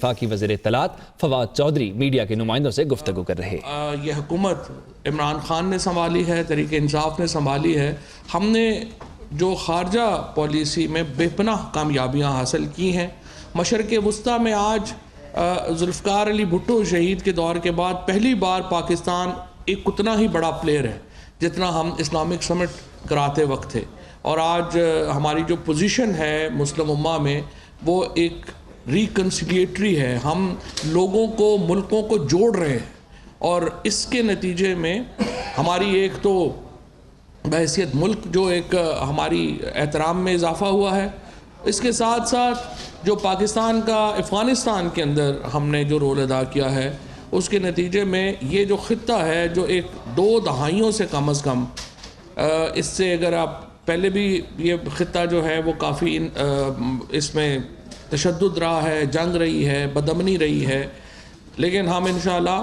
وفاقی وزیر اطلاعات فواد چودھری میڈیا کے نمائندوں سے گفتگو کر رہے. یہ حکومت عمران خان نے سنبھالی ہے, تحریک انصاف نے سنبھالی ہے. ہم نے جو خارجہ پالیسی میں بے پناہ کامیابیاں حاصل کی ہیں. مشرق وسطیٰ میں آج ذوالفقار علی بھٹو شہید کے دور کے بعد پہلی بار پاکستان ایک اتنا ہی بڑا پلیئر ہے جتنا ہم اسلامک سمٹ کراتے وقت تھے. اور آج ہماری جو پوزیشن ہے مسلم امہ میں وہ ایک ریکنسیلیٹری ہے. ہم لوگوں کو, ملکوں کو جوڑ رہے ہیں, اور اس کے نتیجے میں ہماری ایک تو بحیثیت ملک جو ایک ہماری احترام میں اضافہ ہوا ہے, اس کے ساتھ ساتھ جو پاکستان کا افغانستان کے اندر ہم نے جو رول ادا کیا ہے اس کے نتیجے میں یہ جو خطہ ہے جو ایک 2 دہائیوں سے کم از کم, اس سے اگر آپ پہلے بھی یہ خطہ جو ہے وہ کافی اس میں تشدد رہا ہے, جنگ رہی ہے, بدامنی رہی ہے, لیکن ہم انشاءاللہ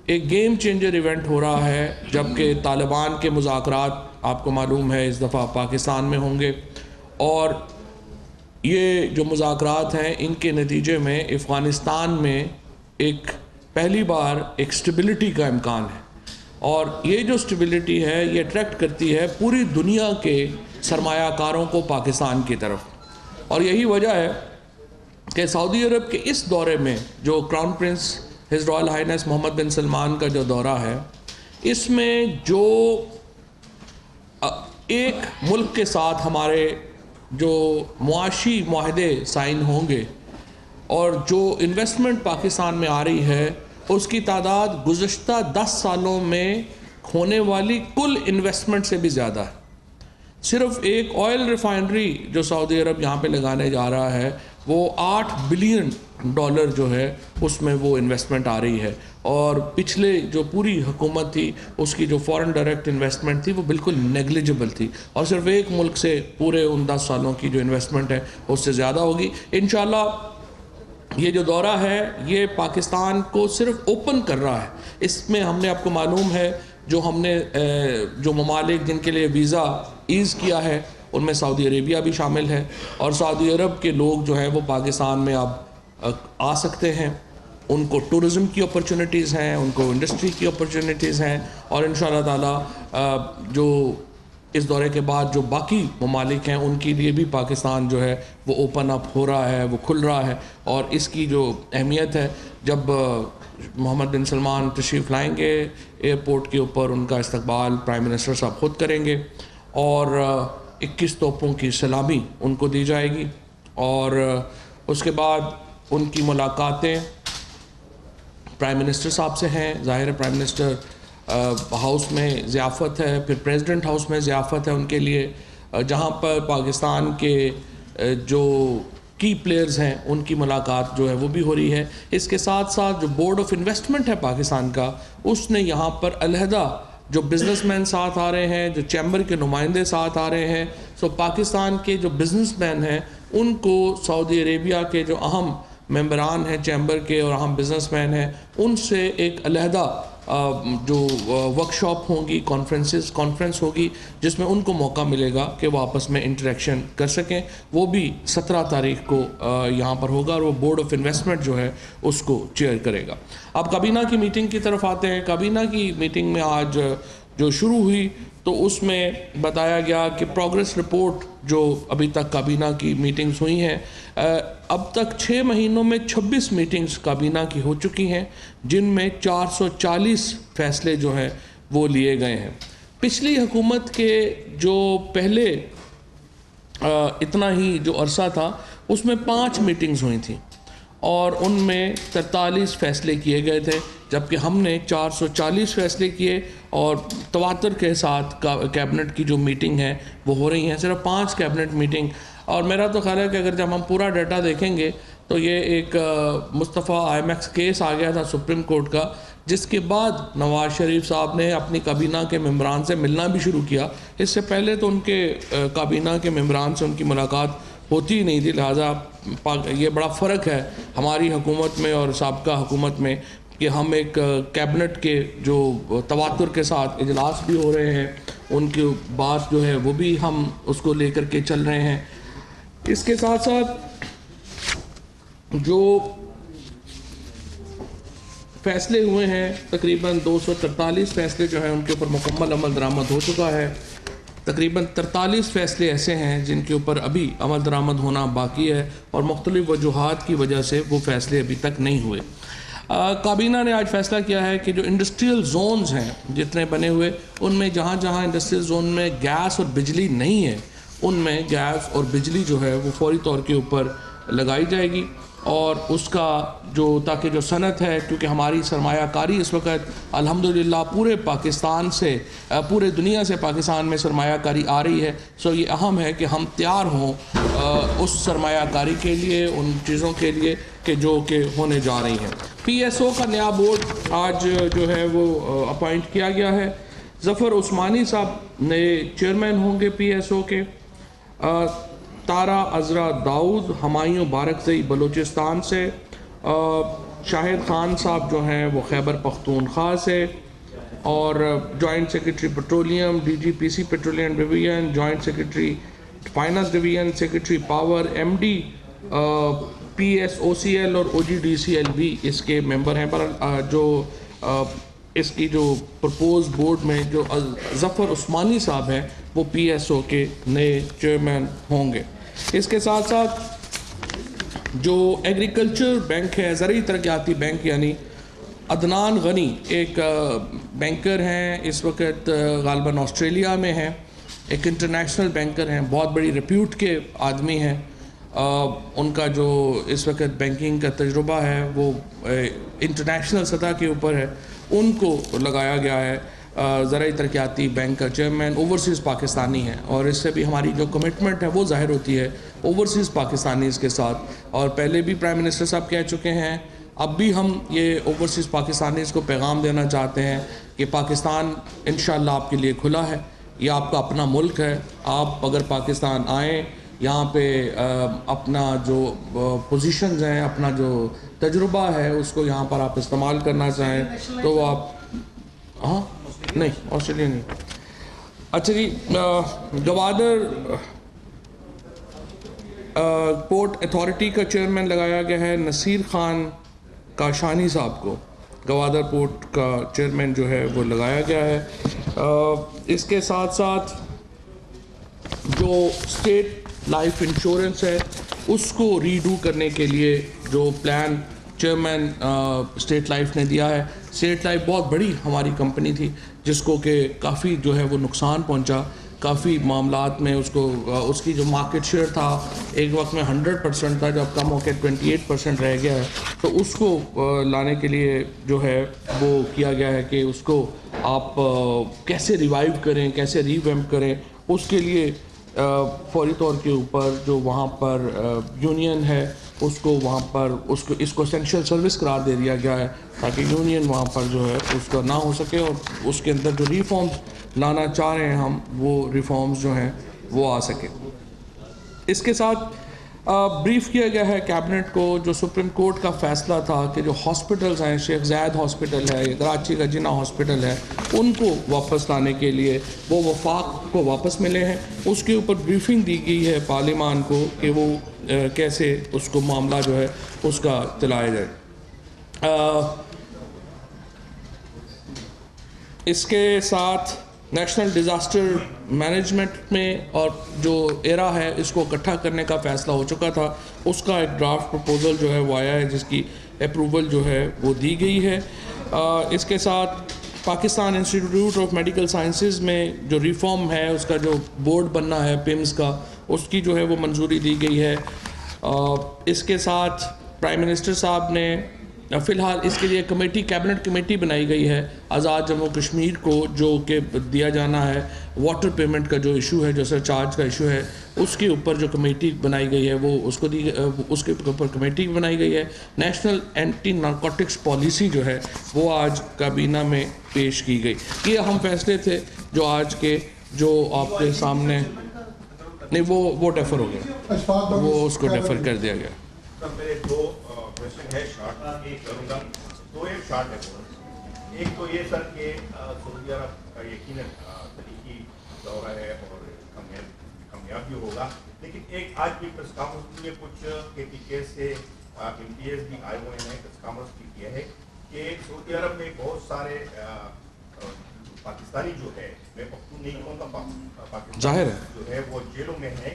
ایک گیم چینجر ایونٹ ہو رہا ہے جبکہ طالبان کے مذاکرات آپ کو معلوم ہے اس دفعہ پاکستان میں ہوں گے, اور یہ جو مذاکرات ہیں ان کے نتیجے میں افغانستان میں ایک پہلی بار ایک سٹیبلٹی کا امکان ہے. اور یہ جو سٹیبلٹی ہے یہ اٹریکٹ کرتی ہے پوری دنیا کے سرمایہ کاروں کو پاکستان کی طرف. اور یہی وجہ ہے کہ سعودی عرب کے اس دورے میں جو crown prince his royal highness Mohammed bin Salman کا جو دورہ ہے, اس میں جو ایک ملک کے ساتھ ہمارے جو معاشی معاہدے سائن ہوں گے اور جو انویسٹمنٹ پاکستان میں آ رہی ہے اس کی تعداد گزشتہ 10 سالوں میں ہونے والی کل انویسٹمنٹ سے بھی زیادہ ہے. صرف ایک آئل ریفائنری جو سعودی عرب یہاں پہ لگانے جا رہا ہے وہ $8 بلین جو ہے اس میں وہ انویسٹمنٹ آ رہی ہے, اور پچھلے جو پوری حکومت تھی اس کی جو فورن ڈائریکٹ انویسٹمنٹ تھی وہ بالکل نیگلیجبل تھی, اور صرف ایک ملک سے پورے ان 10 سالوں کی جو انویسٹمنٹ ہے اس سے زیادہ ہوگی. انشاءاللہ یہ جو دورہ ہے یہ پاکستان کو صرف اوپن کر رہا ہے. اس میں ہم نے, آپ کو معلوم ہے, جو ہم نے جو ممالک جن کے لیے ویزا ایز کیا ہے ان میں سعودی عربیہ بھی شامل ہے, اور سعودی عرب کے لوگ جو ہیں وہ پاکستان میں اب آ سکتے ہیں. ان کو ٹورزم کی اپرچونٹیز ہیں, ان کو انڈسٹری کی اپرچونٹیز ہیں, اور انشاءاللہ تعالی جو اس دورے کے بعد جو باقی ممالک ہیں ان کے لیے بھی پاکستان جو ہے وہ اوپن اپ ہو رہا ہے, وہ کھل رہا ہے. اور اس کی جو اہمیت ہے, جب محمد بن سلمان تشریف لائیں گے ایئرپورٹ کے اوپر ان کا استقبال پرائم منسٹر صاحب خود کریں گے, اور 21 توپوں کی سلامی ان کو دی جائے گی, اور اس کے بعد ان کی ملاقاتیں پرائم منسٹر صاحب سے ہیں. ظاہر ہے پرائم منسٹر ہاؤس میں ضیافت ہے, پھر پریزیڈنٹ ہاؤس میں ضیافت ہے ان کے لیے, جہاں پر پاکستان کے جو کی پلیئرز ہیں ان کی ملاقات جو ہے وہ بھی ہو رہی ہے. اس کے ساتھ ساتھ جو بورڈ آف انویسٹمنٹ ہے پاکستان کا, اس نے یہاں پر علیحدہ جو بزنس مین ساتھ آ رہے ہیں, جو چیمبر کے نمائندے ساتھ آ رہے ہیں, سو پاکستان کے جو بزنس مین ہیں ان کو سعودی عربیہ کے جو اہم ممبران ہیں چیمبر کے اور اہم بزنس مین ہیں ان سے ایک علیحدہ جو ورکشاپ ہوں گی, کانفرنس ہوگی, جس میں ان کو موقع ملے گا کہ وہ آپس میں انٹریکشن کر سکیں. وہ بھی 17 تاریخ کو یہاں پر ہوگا, اور وہ بورڈ آف انویسٹمنٹ جو ہے اس کو چیئر کرے گا. اب کابینہ کی میٹنگ کی طرف آتے ہیں. کابینہ کی میٹنگ میں آج جو شروع ہوئی تو اس میں بتایا گیا کہ پروگریس رپورٹ جو ابھی تک کابینہ کی میٹنگز ہوئی ہیں, اب تک 6 مہینوں میں 26 میٹنگز کابینہ کی ہو چکی ہیں, جن میں 440 فیصلے جو ہیں وہ لیے گئے ہیں. پچھلی حکومت کے جو پہلے اتنا ہی جو عرصہ تھا اس میں 5 میٹنگز ہوئی تھیں اور ان میں 43 فیصلے کیے گئے تھے, جبکہ ہم نے 440 فیصلے کیے, اور تواتر کے ساتھ کیبنٹ کی جو میٹنگ ہے وہ ہو رہی ہیں, صرف 5 کیبنٹ میٹنگ. اور میرا تو خیال ہے کہ اگر جب ہم پورا ڈیٹا دیکھیں گے تو یہ ایک مصطفیٰ IMX کیس آ گیا تھا سپریم کورٹ کا, جس کے بعد نواز شریف صاحب نے اپنی کابینہ کے ممبران سے ملنا بھی شروع کیا. اس سے پہلے تو ان کے کابینہ کے ممبران سے ان کی ملاقات ہوتی ہی نہیں تھی. لہٰذا یہ بڑا فرق ہے ہماری حکومت میں اور سابقہ حکومت میں کہ ہم ایک کیبنٹ کے جو تواتر کے ساتھ اجلاس بھی ہو رہے ہیں, ان کی بات جو ہے وہ بھی ہم اس کو لے کر کے چل رہے ہیں. اس کے ساتھ ساتھ جو فیصلے ہوئے ہیں تقریباً 243 فیصلے جو ہیں ان کے اوپر مکمل عمل درآمد ہو چکا ہے. تقریباً 43 فیصلے ایسے ہیں جن کے اوپر ابھی عمل درآمد ہونا باقی ہے اور مختلف وجوہات کی وجہ سے وہ فیصلے ابھی تک نہیں ہوئے. کابینہ نے آج فیصلہ کیا ہے کہ جو انڈسٹریل زونز ہیں جتنے بنے ہوئے ان میں جہاں جہاں انڈسٹریل زون میں گیس اور بجلی نہیں ہے ان میں گیس اور بجلی جو ہے وہ فوری طور کے اوپر لگائی جائے گی. اور اس کا جو تاکہ جو صنعت ہے کیونکہ ہماری سرمایہ کاری اس وقت الحمدللہ پورے پاکستان سے پورے دنیا سے پاکستان میں سرمایہ کاری آ رہی ہے. سو یہ اہم ہے کہ ہم تیار ہوں اس سرمایہ کاری کے لیے ان چیزوں کے لیے کہ جو کہ ہونے جا رہی ہیں. پی ایس او کا نیا بورڈ آج جو ہے وہ اپوائنٹ کیا گیا ہے. ظفر عثمانی صاحب نئے چیئرمین ہوں گے پی ایس او کے. تارا عذرا داؤد ہمایوں بارکزئی بلوچستان سے. شاہد خان صاحب جو ہیں وہ خیبر پختونخوا سے. اور joint secretary petroleum D G P C petroleum division joint secretary finance division secretary power M D P S O C L اور O G D C L بھی اس کے ممبر ہیں. پر جو اس کی جو پرپوز بورڈ میں جو ظفر عثمانی صاحب ہیں وہ پی ایس او کے نئے چیئرمین ہوں گے. اس کے ساتھ ساتھ جو ایگریکلچر بینک ہے زرعی ترقیاتی بینک یعنی عدنان غنی ایک بینکر ہیں اس وقت غالباً آسٹریلیا میں ہیں. ایک انٹرنیشنل بینکر ہیں بہت بڑی ریپیوٹ کے آدمی ہیں. ان کا جو اس وقت بینکنگ کا تجربہ ہے وہ انٹرنیشنل سطح کے اوپر ہے. ان کو لگایا گیا ہے زرعی ترقیاتی بینک کا چیئرمین. اوورسیز پاکستانی ہیں اور اس سے بھی ہماری جو کمٹمنٹ ہے وہ ظاہر ہوتی ہے اوورسیز پاکستانیز کے ساتھ. اور پہلے بھی پرائم منسٹر صاحب کہہ چکے ہیں اب بھی ہم یہ اوورسیز پاکستانیز کو پیغام دینا چاہتے ہیں کہ پاکستان انشاءاللہ آپ کے لیے کھلا ہے. یہ آپ کا اپنا ملک ہے. آپ اگر پاکستان آئیں یہاں پہ اپنا جو پوزیشنز ہیں اپنا جو تجربہ ہے اس کو یہاں پر آپ استعمال کرنا چاہیں تو آپ ہاں نہیں آسٹریلیا نہیں. اچھا جی گوادر پورٹ اتھارٹی کا چیئرمین لگایا گیا ہے نصیر خان کاشانی صاحب کو. گوادر پورٹ کا چیئرمین جو ہے وہ لگایا گیا ہے. اس کے ساتھ ساتھ جو اسٹیٹ لائف انشورنس ہے اس کو ریڈو کرنے کے لیے جو پلان چیئرمین اسٹیٹ لائف نے دیا ہے. اسٹیٹ لائف بہت بڑی ہماری کمپنی تھی جس کو کہ کافی جو ہے وہ نقصان پہنچا. کافی معاملات میں اس کی جو مارکیٹ شیئر تھا ایک وقت میں 100% تھا جب کم ہو کے 28% رہ گیا ہے. تو اس کو لانے کے لیے جو ہے وہ کیا گیا ہے کہ اس کو آپ کیسے ریوائیو کریں کیسے ریویمپ کریں. اس کے لیے فوری طور کے اوپر جو وہاں پر یونین ہے اس کو وہاں پر اس کو اسینشیل سروس قرار دے دیا گیا ہے تاکہ یونین وہاں پر جو ہے اس کا نہ ہو سکے اور اس کے اندر جو ریفارمز لانا چاہ رہے ہیں ہم وہ ریفارمز جو ہیں وہ آ سکے. اس کے ساتھ بریف کیا گیا ہے کیبنٹ کو جو سپریم کورٹ کا فیصلہ تھا کہ جو ہاسپٹلز ہیں شیخ زاید ہاسپٹل ہے کراچی کا جناح ہاسپٹل ہے ان کو واپس لانے کے لیے وہ وفاق کو واپس ملے ہیں. اس کے اوپر بریفنگ دی گئی ہے پارلیمان کو کہ وہ کیسے اس کو معاملہ جو ہے اس کا چلایا جائے. اس کے ساتھ نیشنل ڈیزاسٹر مینجمنٹ میں اور جو ایرا ہے اس کو اکٹھا کرنے کا فیصلہ ہو چکا تھا اس کا ایک ڈرافٹ پروپوزل جو ہے وہ آیا ہے جس کی اپروول جو ہے وہ دی گئی ہے. اس کے ساتھ Pakistan institute of medical sciences میں جو ریفارم ہے اس کا جو بورڈ بننا ہے پیمز کا اس کی جو ہے وہ منظوری دی گئی ہے. اس کے ساتھ پرائم منسٹر صاحب نے فی الحال اس کے لیے کمیٹی کیبنٹ کمیٹی بنائی گئی ہے آزاد جموں کشمیر کو جو کہ دیا جانا ہے واٹر پیمنٹ کا جو ایشو ہے جو سرچارج کا ایشو ہے اس کے اوپر جو کمیٹی بنائی گئی ہے وہ اس کے اوپر کمیٹی بنائی گئی ہے. نیشنل اینٹی نارکوٹکس پالیسی جو ہے وہ آج کابینہ میں پیش کی گئی. یہ اہم فیصلے تھے جو آج کے جو آپ کے سامنے نہیں وہ ڈیفر ہو گیا وہ اس کو ڈیفر کر دیا گیا. میرے دو کوشچن ہے شارٹ ایک کروں گا تو ایک شارٹ ہے. ایک تو یہ سر کہ سعودی عرب کا یقیناً تاریخی دورہ ہے اور کامیاب بھی ہوگا لیکن ایک آج بھی پریس کانفرنس میں کچھ کے پی کے سے ایم پی ایس بھی آئے ہوئے ہیں پریس کانفرنس بھی کیا ہے کہ سعودی عرب میں بہت سارے پاکستانی جو ہے، میں پختون نہیں کہوں گا، ظاہر ہے جو ہے وہ جیلوں میں ہیں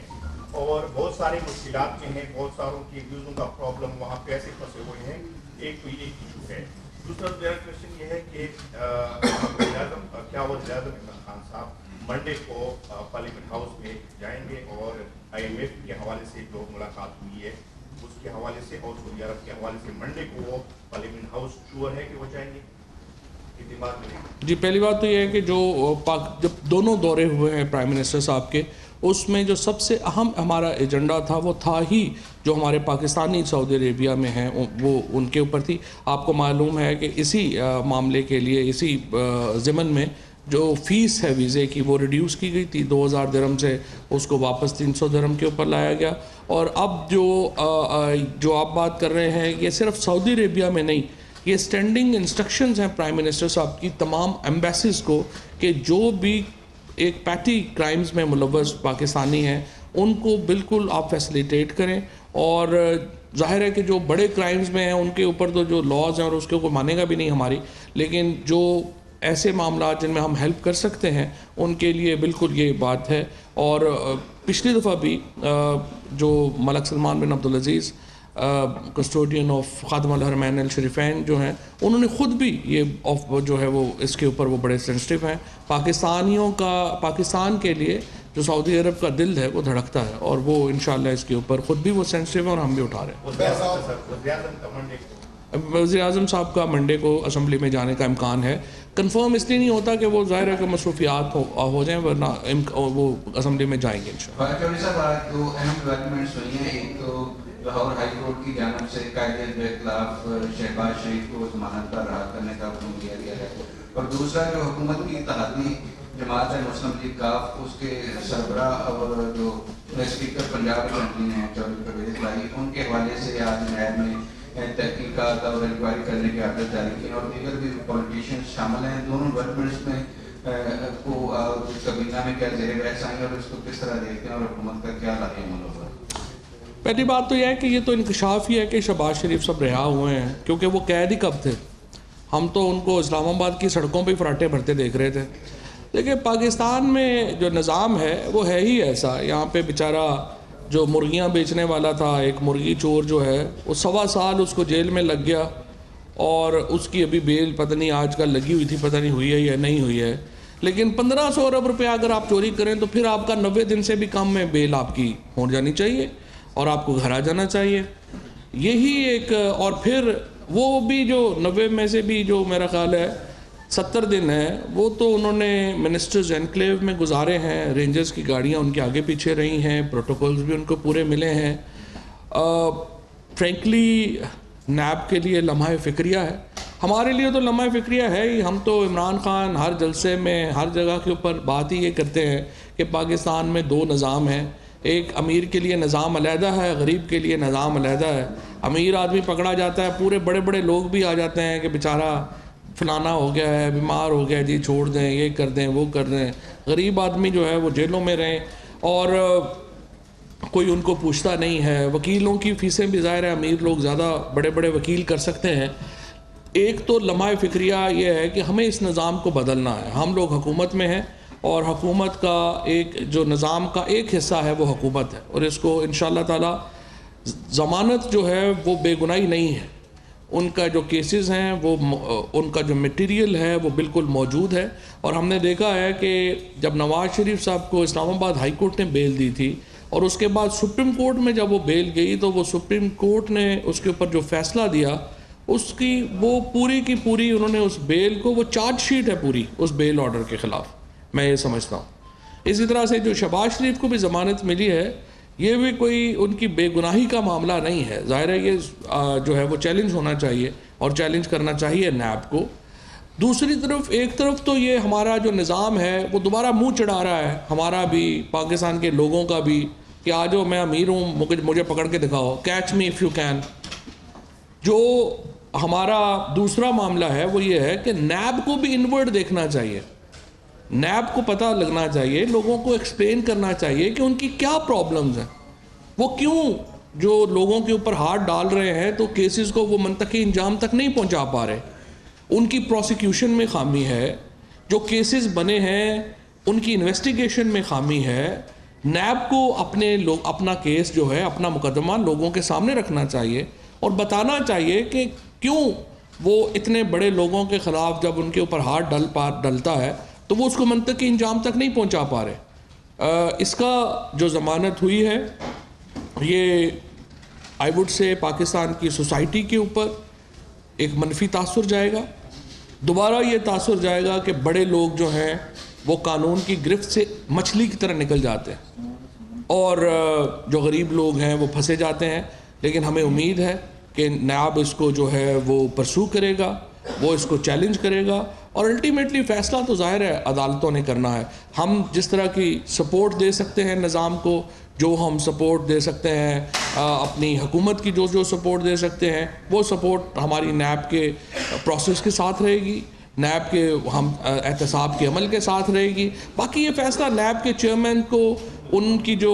اور بہت سارے مشکلات میں ہیں، بہت ساروں کی ویوزوں کا پرابلم، وہاں پیسے پھنسے ہوئے ہیں. ایک تو یہ ایشو ہے. دوسرا میرا کوشچن یہ ہے کہ کیا وزیر اعظم عمران خان صاحب منڈے کو پارلیمنٹ ہاؤس میں جائیں گے اور آئی ایم ایف کے حوالے سے جو ملاقات ہوئی ہے اس کے حوالے سے اور سعودی عرب کے حوالے سے منڈے کو وہ پارلیمنٹ ہاؤس شیور ہے کہ وہ جائیں گے؟ جی پہلی بات تو یہ ہے کہ جب دونوں دورے ہوئے ہیں پرائم منسٹر صاحب کے، اس میں جو سب سے اہم ہمارا ایجنڈا تھا وہ تھا ہی جو ہمارے پاکستانی سعودی عربیہ میں ہیں وہ ان کے اوپر تھی. آپ کو معلوم ہے کہ اسی معاملے کے لیے اسی ضمن میں جو فیس ہے ویزے کی وہ ریڈیوس کی گئی تھی 2000 درہم سے، اس کو واپس 300 درہم کے اوپر لایا گیا. اور اب جو آپ بات کر رہے ہیں یہ صرف سعودی عربیہ میں نہیں، یہ اسٹینڈنگ انسٹرکشنز ہیں پرائم منسٹر صاحب کی تمام ایمبیسیز کو کہ جو بھی ایک پیٹی کرائمز میں ملوث پاکستانی ہیں ان کو بالکل آپ فیسیلیٹیٹ کریں. اور ظاہر ہے کہ جو بڑے کرائمز میں ہیں ان کے اوپر تو جو لاز ہیں اور اس کے کوئی مانے گا بھی نہیں ہماری، لیکن جو ایسے معاملات جن میں ہم ہیلپ کر سکتے ہیں ان کے لیے بالکل یہ بات ہے. اور پچھلی دفعہ بھی جو ملک سلمان بن عبدالعزیز کسٹوڈین آف خادم الحرمین الشریفین جو ہیں انہوں نے خود بھی یہ جو ہے وہ اس کے اوپر وہ بڑے سینسٹیو ہیں. پاکستان کے لیے جو سعودی عرب کا دل ہے وہ دھڑکتا ہے اور وہ انشاءاللہ اس کے اوپر خود بھی وہ سینسٹیو ہیں اور ہم بھی اٹھا رہے ہیں. وزیر اعظم صاحب کا منڈے کو اسمبلی میں جانے کا امکان ہے. کنفرم اس لیے نہیں ہوتا کہ وہ ظاہر ہے کہ مصروفیات ہو جائیں، ورنہ وہ اسمبلی میں جائیں گے انشاءاللہ. دو اہم ڈیولپمنٹس ہوئی ہیں. ایک تو لاہور ہائی کورٹ کی جانب سے قائد کے خلاف شہباز شریف کو ضمانت پر رہا کرنے کا حکم دیا گیا ہے، اور دوسرا جو حکومت کی اتحادی جماعت ہے مسلم لیگ کاف، اس کے سربراہ اور جو اسپیکر پنجاب اسمبلی ہیں چودھری پرویز الہی، ان کے حوالے سے آج نیب میں تحقیقات اور انکوائری کرنے کے آرڈر جاری کیے اور دیگر بھی پولیٹیشینز شامل ہیں. دونوں ڈیولپمنٹس میں کو کابینہ میں کیا زیر بحث آئیں گے اور اس کو کس طرح دیکھتے ہیں اور حکومت کا کیا رد عمل ہوگا؟ پہلی بات تو یہ ہے کہ یہ تو انکشاف ہی ہے کہ شہباز شریف سب رہا ہوئے ہیں، کیونکہ وہ قید ہی کب تھے. ہم تو ان کو اسلام آباد کی سڑکوں پہ فراٹے بھرتے دیکھ رہے تھے. دیکھیں پاکستان میں جو نظام ہے وہ ہے ہی ایسا. یہاں پہ بیچارہ جو مرغیاں بیچنے والا تھا، ایک مرغی چور جو ہے، وہ 1.25 سال اس کو جیل میں لگ گیا اور اس کی ابھی بیل پتہ نہیں آج کل لگی ہوئی تھی، پتہ نہیں ہوئی ہے یا نہیں ہوئی ہے. لیکن 1500 ارب روپے اگر آپ چوری کریں تو پھر آپ کا 90 دن سے بھی کم میں بیل آپ کی ہو جانی چاہیے اور آپ کو گھر آ جانا چاہیے. یہی ایک، اور پھر وہ بھی جو 90 میں سے بھی جو میرا خیال ہے 70 دن ہے وہ تو انہوں نے منسٹرز انکلیو میں گزارے ہیں. رینجرز کی گاڑیاں ان کے آگے پیچھے رہی ہیں، پروٹوکولز بھی ان کو پورے ملے ہیں. فرینکلی نیب کے لیے لمحہ فکریہ ہے، ہمارے لیے تو لمحہ فکریہ ہے ہی. ہم تو عمران خان ہر جلسے میں ہر جگہ کے اوپر بات ہی یہ کرتے ہیں کہ پاکستان میں 2 نظام ہیں. ایک امیر کے لیے نظام علیحدہ ہے، غریب کے لیے نظام علیحدہ ہے. امیر آدمی پکڑا جاتا ہے، پورے بڑے بڑے لوگ بھی آ جاتے ہیں کہ بیچارہ فلانا ہو گیا ہے، بیمار ہو گیا، جی چھوڑ دیں، یہ کر دیں، وہ کر دیں. غریب آدمی جو ہے وہ جیلوں میں رہیں اور کوئی ان کو پوچھتا نہیں ہے. وکیلوں کی فیسیں بھی ظاہر ہے امیر لوگ زیادہ بڑے بڑے وکیل کر سکتے ہیں. ایک تو لمحہ فکریہ یہ ہے کہ ہمیں اس نظام کو بدلنا ہے. ہم لوگ حکومت میں ہیں اور حکومت کا ایک جو نظام کا ایک حصہ ہے وہ حکومت ہے، اور اس کو انشاءاللہ تعالی ضمانت جو ہے وہ بے گناہی نہیں ہے. ان کا جو کیسز ہیں وہ ان کا جو میٹیریل ہے وہ بالکل موجود ہے. اور ہم نے دیکھا ہے کہ جب نواز شریف صاحب کو اسلام آباد ہائی کورٹ نے بیل دی تھی اور اس کے بعد سپریم کورٹ میں جب وہ بیل گئی تو وہ سپریم کورٹ نے اس کے اوپر جو فیصلہ دیا اس کی وہ پوری کی پوری انہوں نے اس بیل کو، وہ چارج شیٹ ہے پوری اس بیل آرڈر کے خلاف، میں یہ سمجھتا ہوں. اسی طرح سے جو شہباز شریف کو بھی ضمانت ملی ہے یہ بھی کوئی ان کی بے گناہی کا معاملہ نہیں ہے. ظاہر ہے یہ جو ہے وہ چیلنج ہونا چاہیے اور چیلنج کرنا چاہیے نیب کو. دوسری طرف ایک طرف تو یہ ہمارا جو نظام ہے وہ دوبارہ منہ چڑھا رہا ہے، ہمارا بھی پاکستان کے لوگوں کا بھی، کہ آ جاؤ میں امیر ہوں، مجھے پکڑ کے دکھاؤ، catch me if you can. جو ہمارا دوسرا معاملہ ہے وہ یہ ہے کہ نیب کو بھی انورڈ دیکھنا چاہیے. نیب کو پتہ لگنا چاہیے، لوگوں کو ایکسپلین کرنا چاہیے کہ ان کی کیا پرابلمز ہیں، وہ کیوں جو لوگوں کے اوپر ہاتھ ڈال رہے ہیں تو کیسز کو وہ منطقی انجام تک نہیں پہنچا پا رہے. ان کی پروسیکیوشن میں خامی ہے, جو کیسز بنے ہیں ان کی انویسٹیگیشن میں خامی ہے. نیب کو اپنا کیس جو ہے, اپنا مقدمہ لوگوں کے سامنے رکھنا چاہیے اور بتانا چاہیے کہ کیوں وہ اتنے بڑے لوگوں کے خلاف جب ان کے اوپر ہاتھ ڈلتا ہے تو وہ اس کو منطقی انجام تک نہیں پہنچا پا رہے. اس کا جو ضمانت ہوئی ہے یہ آئی وڈ سے پاکستان کی سوسائٹی کے اوپر ایک منفی تاثر جائے گا. دوبارہ یہ تاثر جائے گا کہ بڑے لوگ جو ہیں وہ قانون کی گرفت سے مچھلی کی طرح نکل جاتے ہیں اور جو غریب لوگ ہیں وہ پھنسے جاتے ہیں. لیکن ہمیں امید ہے کہ نیب اس کو جو ہے وہ پرسو کرے گا, وہ اس کو چیلنج کرے گا اور الٹیمیٹلی فیصلہ تو ظاہر ہے عدالتوں نے کرنا ہے. ہم جس طرح کی سپورٹ دے سکتے ہیں نظام کو, جو ہم سپورٹ دے سکتے ہیں اپنی حکومت کی جو سپورٹ دے سکتے ہیں, وہ سپورٹ ہماری نیب کے پروسیس کے ساتھ رہے گی, نیب کے ہم احتساب کے عمل کے ساتھ رہے گی. باقی یہ فیصلہ نیب کے چیئرمین کو, ان کی جو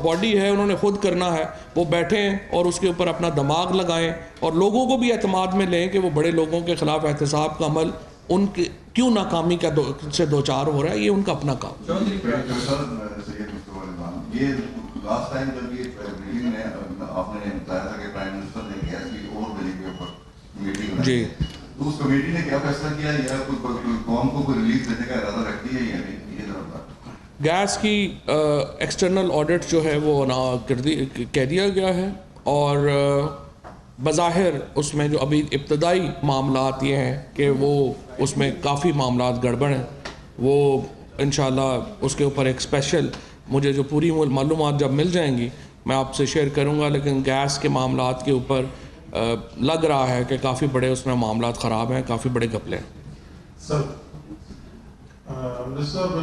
باڈی ہے انہوں نے خود کرنا ہے. وہ بیٹھیں اور اس کے اوپر اپنا دماغ لگائیں اور لوگوں کو بھی اعتماد میں لیں کہ وہ بڑے لوگوں کے خلاف احتساب کا عمل ان کے کیوں ناکامی سے دوچار ہو رہا ہے, یہ ان کا اپنا کام. یہ لاسٹ ٹائم جب یہ میٹنگ میں آپ نے بتایا تھا کہ پرائم منسٹر نے گیس کی اور بلی کے اوپر میٹنگ جی, تو اس کمیٹی نے کیا فیصلہ کیا یا قوم کو کوئی ریلیف دینے کا ارادہ رکھتی ہے یا نہیں؟ گیس کی ایکسٹرنل آڈٹ جو ہے وہ کہہ دیا گیا ہے اور بظاہر اس میں جو ابھی ابتدائی معاملات یہ ہیں کہ وہ اس میں کافی معاملات گڑبڑ ہیں. وہ انشاءاللہ اس کے اوپر ایک اسپیشل مجھے جو پوری معلومات جب مل جائیں گی میں آپ سے شیئر کروں گا. لیکن گیس کے معاملات کے اوپر لگ رہا ہے کہ کافی بڑے اس میں معاملات خراب ہیں, کافی بڑے گھپلے ہیں. سر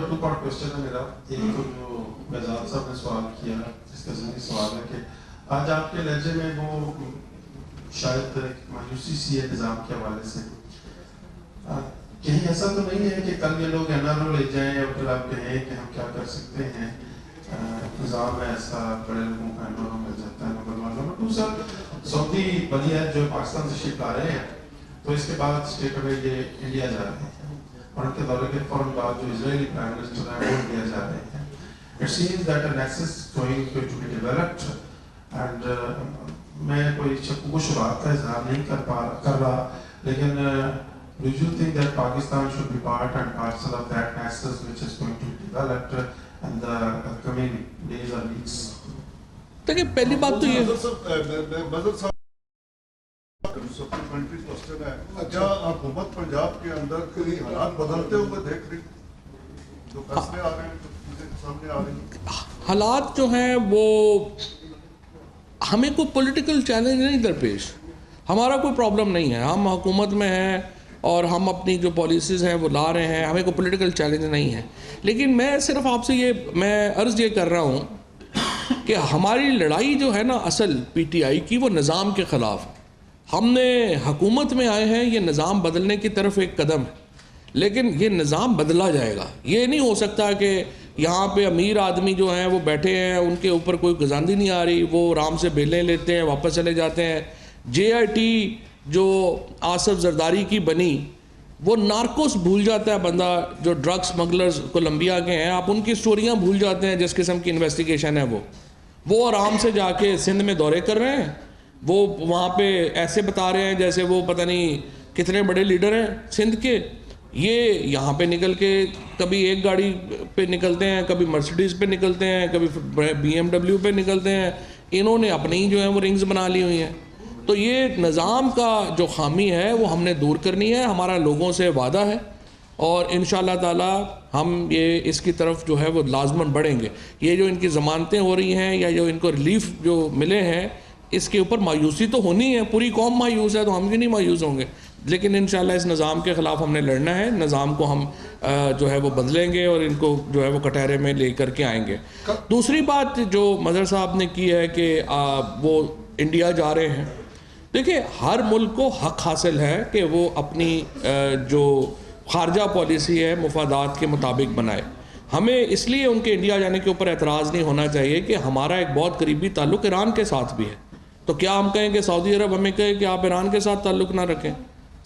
ٹو پارٹ کوسچن ہے میرا. ایک تو جو گجال صاحب نے سوال کیا, جس کا ذہنی سوال ہے کہ آج آپ کے لہجے میں وہ شاید مایوسی سی ہے نظام کے حوالے سے, کہیں ایسا تو نہیں ہے کہ کل یہ لوگ این آر او لے جائیں اور پھر آپ کہیں کہ ہم کیا کر سکتے ہیں, نظام میں ایسا بڑے لوگوں کا این آر او مل جاتا ہے مغل والوں میں. دوسرا سعودی بلی ہے جو پاکستان سے شپ لا رہے ہیں, تو اس کے بعد اسٹیٹ اوے یہ انڈیا جا رہے ہیں اور ان کے دورے کے فوراً بعد جو اسرائیلی پرائم منسٹر ہیں وہ انڈیا جا رہے ہیں. It seems that a nexus is going to be developed and میں کوئی شک و شبہات کا اظہار نہیں کر رہا, لیکن do you think that Pakistan should be part and parcel of that nexus which is going to be developed in the coming days or weeks? دیکھیں پہلی بات تو یہ سپلیمنٹری کوسچن ہے, کیا حکومت پنجاب کے اندر کئی حالات بدلتے ہوئے دیکھ رہی, جو فیصلے آ رہے ہیں سامنے آ رہی ہیں؟ حالات جو ہیں وہ ہمیں کوئی پولیٹیکل چیلنج نہیں درپیش, ہمارا کوئی پرابلم نہیں ہے, ہم حکومت میں ہیں اور ہم اپنی جو پالیسیز ہیں وہ لا رہے ہیں, ہمیں کوئی پولیٹیکل چیلنج نہیں ہے. لیکن میں صرف آپ سے میں عرض یہ کر رہا ہوں کہ ہماری لڑائی جو ہے نا اصل پی ٹی آئی کی وہ نظام کے خلاف. ہم نے حکومت میں آئے ہیں, یہ نظام بدلنے کی طرف ایک قدم ہے, لیکن یہ نظام بدلا جائے گا. یہ نہیں ہو سکتا کہ یہاں پہ امیر آدمی جو ہیں وہ بیٹھے ہیں, ان کے اوپر کوئی گزاندی نہیں آ رہی, وہ آرام سے بیلیں لیتے ہیں واپس چلے جاتے ہیں. جے آئی ٹی جو آصف زرداری کی بنی, وہ نارکوس بھول جاتا ہے بندہ, جو ڈرگ سمگلرز کولمبیا کے ہیں, آپ ان کی سٹوریاں بھول جاتے ہیں جس قسم کی انویسٹیگیشن ہے. وہ آرام سے جا کے سندھ میں دورے کر رہے ہیں, وہ وہاں پہ ایسے بتا رہے ہیں جیسے وہ پتہ نہیں کتنے بڑے لیڈر ہیں سندھ کے. یہ یہاں پہ نکل کے کبھی ایک گاڑی پہ نکلتے ہیں, کبھی مرسیڈیز پہ نکلتے ہیں, کبھی بی ایم ڈبلیو پہ نکلتے ہیں. انہوں نے اپنی جو ہیں وہ رنگز بنا لی ہوئی ہیں. تو یہ نظام کا جو خامی ہے وہ ہم نے دور کرنی ہے, ہمارا لوگوں سے وعدہ ہے اور انشاءاللہ تعالی ہم یہ اس کی طرف جو ہے وہ لازماً بڑھیں گے. یہ جو ان کی ضمانتیں ہو رہی ہیں یا جو ان کو ریلیف جو ملے ہیں, اس کے اوپر مایوسی تو ہونی ہے, پوری قوم مایوس ہے تو ہم بھی نہیں مایوس ہوں گے. لیکن انشاءاللہ اس نظام کے خلاف ہم نے لڑنا ہے, نظام کو ہم جو ہے وہ بدلیں گے اور ان کو جو ہے وہ کٹہرے میں لے کر کے آئیں گے. دوسری بات جو مظہر صاحب نے کی ہے کہ وہ انڈیا جا رہے ہیں, دیکھیں ہر ملک کو حق حاصل ہے کہ وہ اپنی جو خارجہ پالیسی ہے مفادات کے مطابق بنائے. ہمیں اس لیے ان کے انڈیا جانے کے اوپر اعتراض نہیں ہونا چاہیے کہ ہمارا ایک بہت قریبی تعلق ایران کے ساتھ بھی ہے. تو کیا ہم کہیں کہ سعودی عرب ہمیں کہے کہ آپ ایران کے ساتھ تعلق نہ رکھیں؟